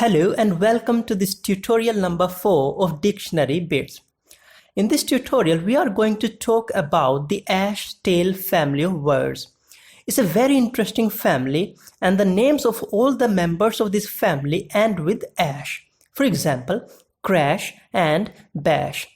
Hello and welcome to this tutorial number 4 of Dictionary Bits. In this tutorial, we are going to talk about the ash-tail family of words. It's a very interesting family and the names of all the members of this family end with ash. For example, crash and bash.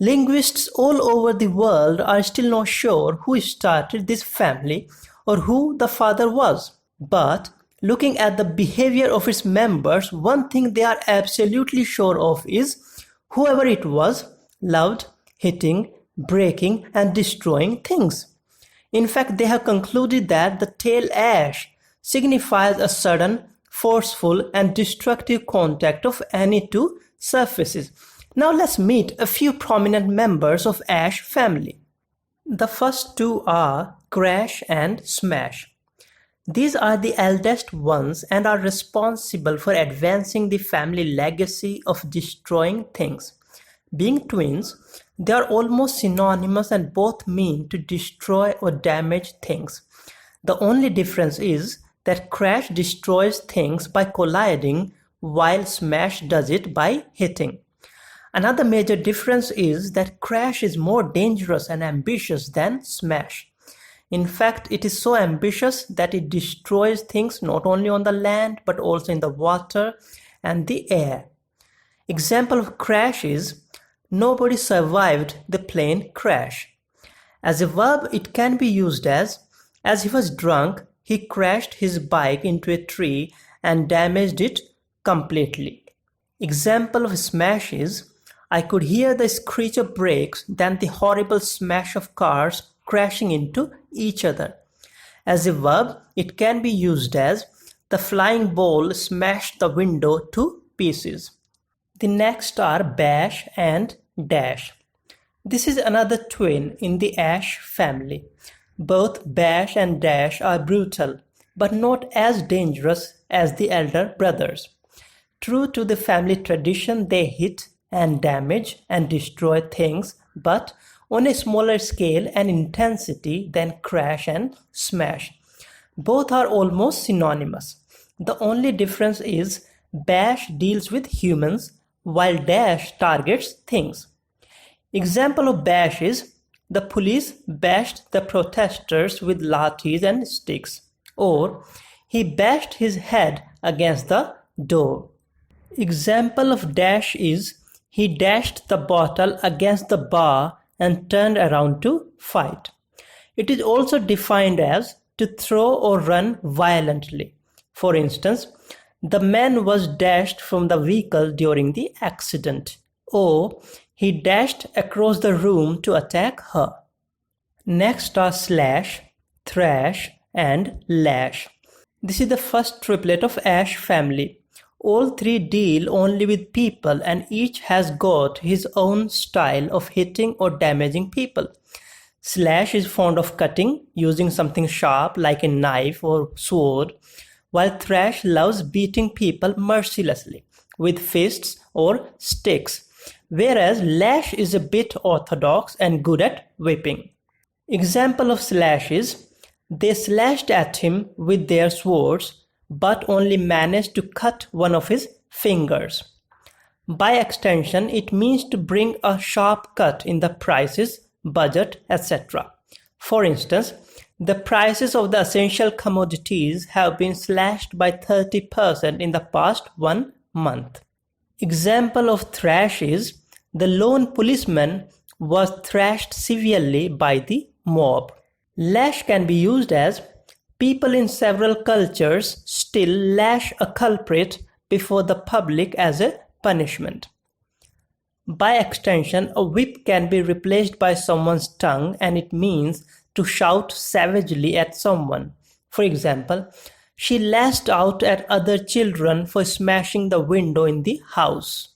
Linguists all over the world are still not sure who started this family or who the father was. But looking at the behavior of its members, one thing they are absolutely sure of is whoever it was loved hitting, breaking and destroying things. In fact, they have concluded that the tail ash signifies a sudden, forceful and destructive contact of any two surfaces. Now let's meet a few prominent members of ash family. The first two are crash and smash. These are the eldest ones and are responsible for advancing the family legacy of destroying things. Being twins, they are almost synonymous and both mean to destroy or damage things. The only difference is that crash destroys things by colliding while smash does it by hitting. Another major difference is that crash is more dangerous and ambitious than smash. In fact, it is so ambitious that it destroys things not only on the land but also in the water and the air. Example of crash is nobody survived the plane crash. As a verb, it can be used as he was drunk, he crashed his bike into a tree and damaged it completely. Example of smash is I could hear the screech of brakes, then the horrible smash of cars crashing into each other. As a verb, it can be used as the flying ball smashed the window to pieces. The next are bash and dash. This is another twin in the ash family. Both bash and dash are brutal, but not as dangerous as the elder brothers. True to the family tradition, they hit and damage and destroy things, but on a smaller scale and intensity than crash and smash. Both are almost synonymous. The only difference is bash deals with humans while dash targets things. Example of bash is the police bashed the protesters with lathis and sticks, or he bashed his head against the door. Example of dash is he dashed the bottle against the bar and turned around to fight. It is also defined as to throw or run violently. For instance, the man was dashed from the vehicle during the accident, or he dashed across the room to attack her. Next are slash, thrash and lash. This is the first triplet of ash family. All three deal only with people and each has got his own style of hitting or damaging people. Slash is fond of cutting using something sharp like a knife or sword, while thrash loves beating people mercilessly with fists or sticks, whereas lash is a bit orthodox and good at whipping. Example of slash is they slashed at him with their swords but only managed to cut one of his fingers. By extension, it means to bring a sharp cut in the prices, budget, etc. For instance, the prices of the essential commodities have been slashed by 30% in the past 1 month. Example of thrash is the lone policeman was thrashed severely by the mob. Lash can be used as people in several cultures still lash a culprit before the public as a punishment. By extension, a whip can be replaced by someone's tongue and it means to shout savagely at someone. For example, she lashed out at other children for smashing the window in the house.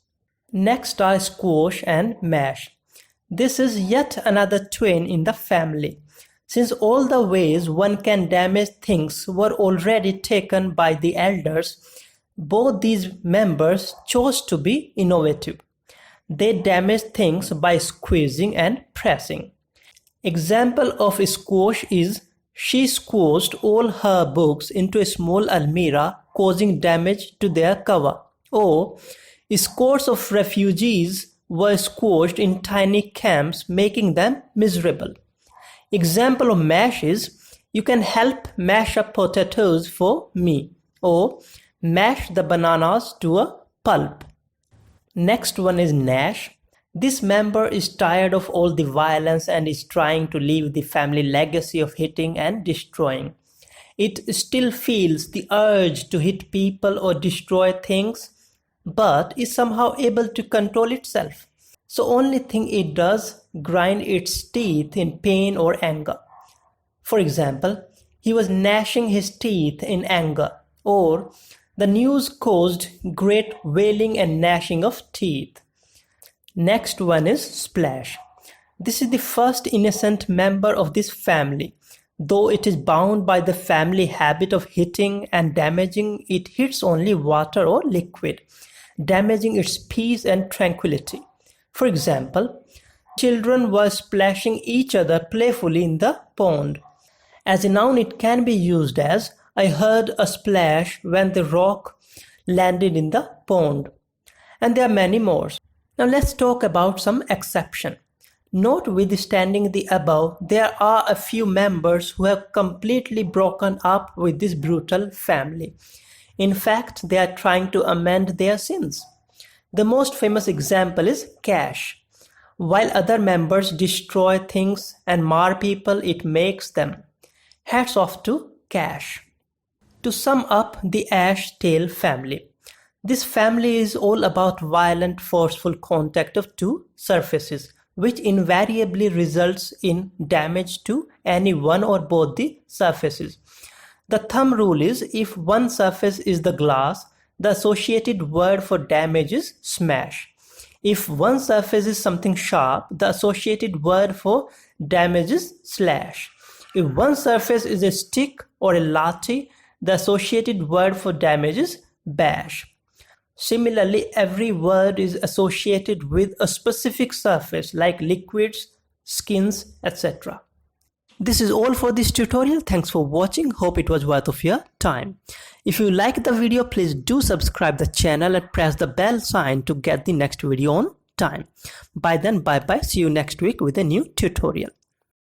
Next are squash and mash. This is yet another twin in the family. Since all the ways one can damage things were already taken by the elders, both these members chose to be innovative. They damage things by squeezing and pressing. Example of squash is she squashed all her books into a small almirah, causing damage to their cover. Or scores of refugees were squashed in tiny camps, making them miserable. Example of mash is, you can help mash up potatoes for me, or mash the bananas to a pulp. Next one is Nash. This member is tired of all the violence and is trying to leave the family legacy of hitting and destroying. It still feels the urge to hit people or destroy things, but is somehow able to control itself. So only thing it does, grind its teeth in pain or anger. For example, he was gnashing his teeth in anger, or the news caused great wailing and gnashing of teeth. Next one is Splash. This is the first innocent member of this family. Though it is bound by the family habit of hitting and damaging, it hits only water or liquid, damaging its peace and tranquility. For example, children were splashing each other playfully in the pond. As a noun, it can be used as, I heard a splash when the rock landed in the pond. And there are many more. Now let's talk about some exception. Notwithstanding the above, there are a few members who have completely broken up with this brutal family. In fact, they are trying to amend their sins. The most famous example is Cash. While other members destroy things and mar people, it makes them. Hats off to Cash. To sum up the Ash-Tail family. This family is all about violent, forceful contact of two surfaces, which invariably results in damage to any one or both the surfaces. The thumb rule is, if one surface is the glass, the associated word for damage is smash. If one surface is something sharp, the associated word for damage is slash. If one surface is a stick or a lathi, the associated word for damage is bash. Similarly, every word is associated with a specific surface like liquids, skins, etc. This is all for this tutorial. Thanks for watching. Hope it was worth of your time. If you like the video, please do subscribe the channel and press the bell sign to get the next video on time. By then, bye bye. See you next week with a new tutorial.